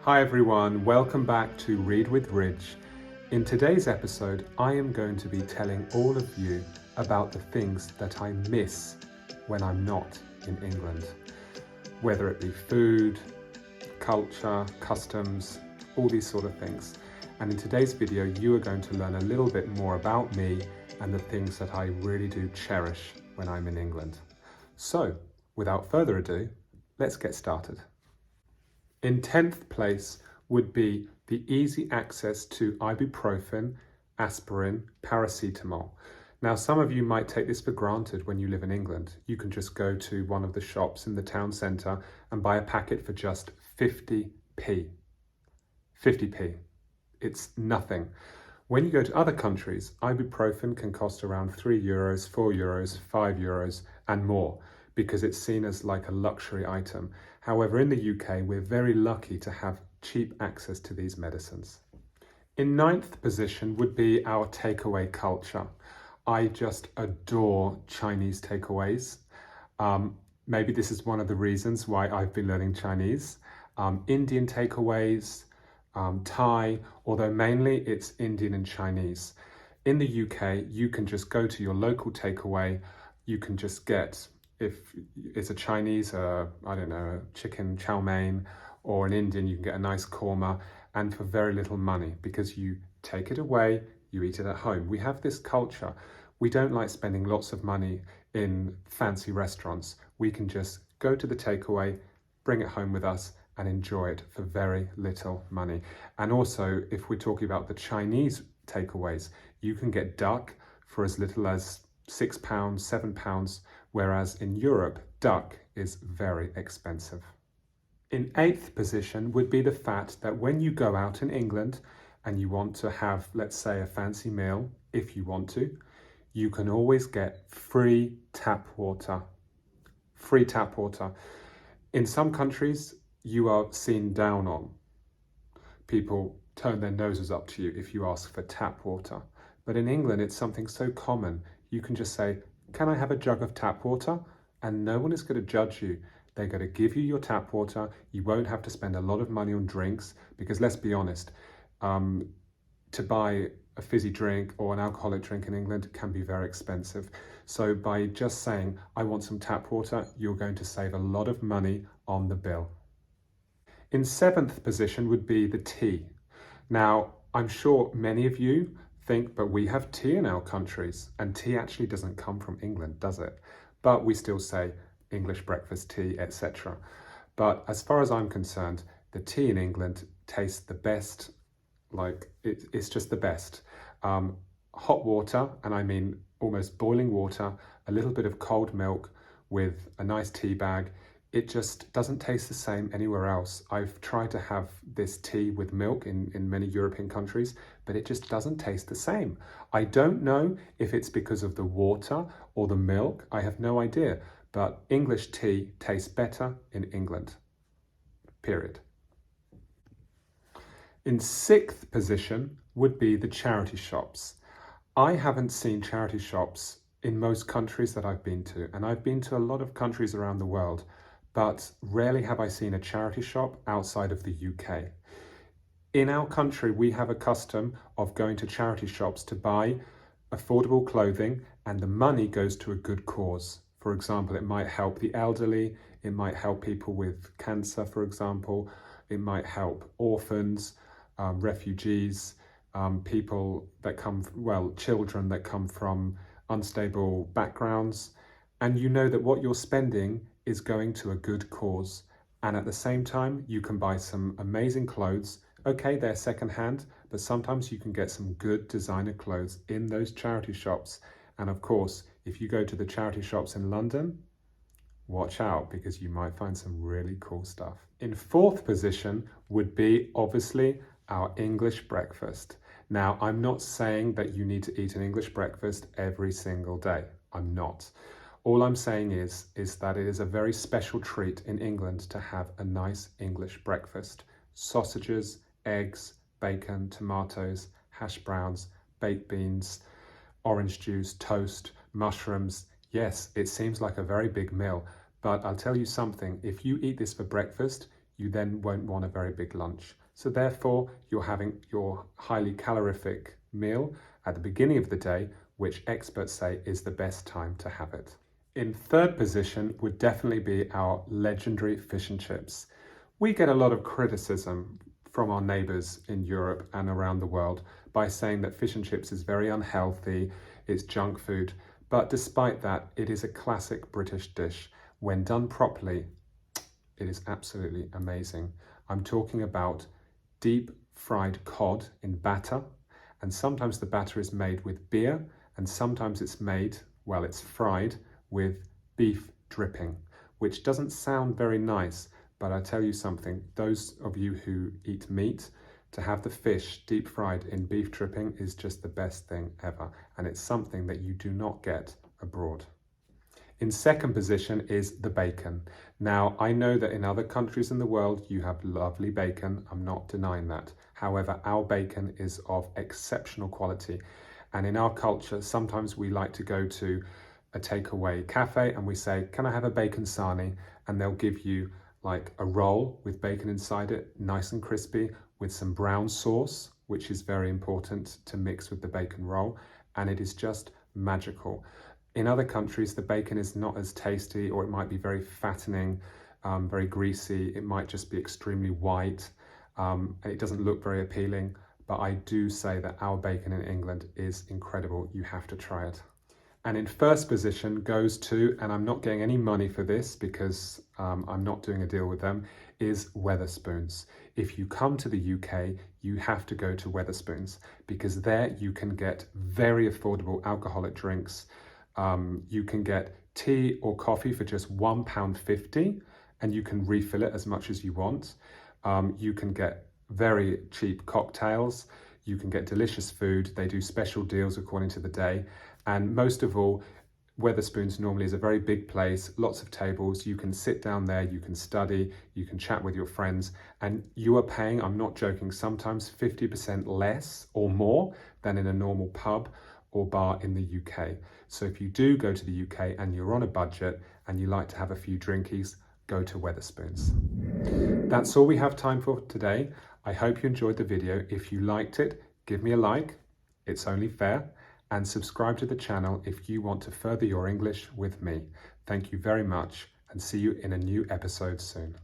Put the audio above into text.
Hi everyone, welcome back to Read with Ridge. In today's episode, I am going to be telling all of you about the things that I miss when I'm not in England. Whether it be food, culture, customs, all these sort of things. And in today's video, you are going to learn a little bit more about me and the things that I really do cherish when I'm in England. So, without further ado, let's get started. In 10th place would be the easy access to ibuprofen, aspirin, paracetamol. Now, some of you might take this for granted when you live in England. You can just go to one of the shops in the town centre and buy a packet for just 50p. 50p. It's nothing. When you go to other countries, ibuprofen can cost around €3, €4, €5 and more, because it's seen as like a luxury item. However, in the UK, we're very lucky to have cheap access to these medicines. In 9th position would be our takeaway culture. I just adore Chinese takeaways. Maybe this is one of the reasons why I've been learning Chinese. Indian takeaways, Thai, although mainly it's Indian and Chinese. In the UK, you can just go to your local takeaway. You can just get, if it's a Chinese, I don't know, chicken chow mein, or an Indian, you can get a nice korma, and for very little money, because you take it away, you eat it at home. We have this culture. We don't like spending lots of money in fancy restaurants. We can just go to the takeaway, bring it home with us, and enjoy it for very little money. And also, if we're talking about the Chinese takeaways, you can get duck for as little as £6, £7, whereas in Europe, duck is very expensive. In 8th position would be the fact that when you go out in England and you want to have, let's say, a fancy meal, if you want to, you can always get free tap water. Free tap water. In some countries, you are seen down on. People turn their noses up to you if you ask for tap water. But in England, it's something so common. You can just say, "Can I have a jug of tap water?" And no one is going to judge you. They're going to give you your tap water. You won't have to spend a lot of money on drinks, because let's be honest, to buy a fizzy drink or an alcoholic drink in England can be very expensive. So by just saying, "I want some tap water," you're going to save a lot of money on the bill. In 7th position would be the tea. Now, I'm sure many of you think, but we have tea in our countries, and tea actually doesn't come from England, does it? But we still say English breakfast tea, etc. But as far as I'm concerned, the tea in England tastes the best. Like, it's just the best. Hot water, and I mean almost boiling water, a little bit of cold milk with a nice tea bag. It just doesn't taste the same anywhere else. I've tried to have this tea with milk in many European countries, but it just doesn't taste the same. I don't know if it's because of the water or the milk. I have no idea, but English tea tastes better in England, period. In 6th position would be the charity shops. I haven't seen charity shops in most countries that I've been to, and I've been to a lot of countries around the world, but rarely have I seen a charity shop outside of the UK. In our country, we have a custom of going to charity shops to buy affordable clothing, and the money goes to a good cause. For example, it might help the elderly, it might help people with cancer, for example, it might help orphans, refugees, people that children that come from unstable backgrounds. And you know that what you're spending is going to a good cause. And at the same time, you can buy some amazing clothes. Okay, they're secondhand, but sometimes you can get some good designer clothes in those charity shops. And of course, if you go to the charity shops in London, watch out, because you might find some really cool stuff. In 4th position would be obviously our English breakfast. Now, I'm not saying that you need to eat an English breakfast every single day. I'm not. All I'm saying is that it is a very special treat in England to have a nice English breakfast. Sausages, eggs, bacon, tomatoes, hash browns, baked beans, orange juice, toast, mushrooms. Yes, it seems like a very big meal, but I'll tell you something. If you eat this for breakfast, you then won't want a very big lunch. So therefore, you're having your highly calorific meal at the beginning of the day, which experts say is the best time to have it. In third position would definitely be our legendary fish and chips. We get a lot of criticism from our neighbours in Europe and around the world by saying that fish and chips is very unhealthy, it's junk food, but despite that, it is a classic British dish. When done properly, it is absolutely amazing. I'm talking about deep fried cod in batter, and sometimes the batter is made with beer, and sometimes it's made, well, it's fried with beef dripping, which doesn't sound very nice, but I tell you something, those of you who eat meat, to have the fish deep fried in beef dripping is just the best thing ever, and it's something that you do not get abroad. In second position is the bacon. Now, I know that in other countries in the world you have lovely bacon, I'm not denying that. However, our bacon is of exceptional quality, and in our culture sometimes we like to go to a takeaway cafe and we say, can I have a bacon sarnie? And they'll give you like a roll with bacon inside it, nice and crispy, with some brown sauce, which is very important to mix with the bacon roll, and it is just magical. In other countries, the bacon is not as tasty, or it might be very fattening, very greasy. It might just be extremely white, and it doesn't look very appealing. But I do say that our bacon in England is incredible. You have to try it. And in first position goes to, and I'm not getting any money for this because I'm not doing a deal with them, is Wetherspoons. If you come to the UK, you have to go to Wetherspoons because there you can get very affordable alcoholic drinks. You can get tea or coffee for just £1.50 and you can refill it as much as you want. You can get very cheap cocktails. You can get delicious food. They do special deals according to the day. And most of all, Wetherspoons normally is a very big place, lots of tables. You can sit down there, you can study, you can chat with your friends, and you are paying, I'm not joking, sometimes 50% less or more than in a normal pub or bar in the UK. So if you do go to the UK and you're on a budget and you like to have a few drinkies, go to Wetherspoons. That's all we have time for today. I hope you enjoyed the video. If you liked it, give me a like, it's only fair, and subscribe to the channel if you want to further your English with me. Thank you very much and see you in a new episode soon.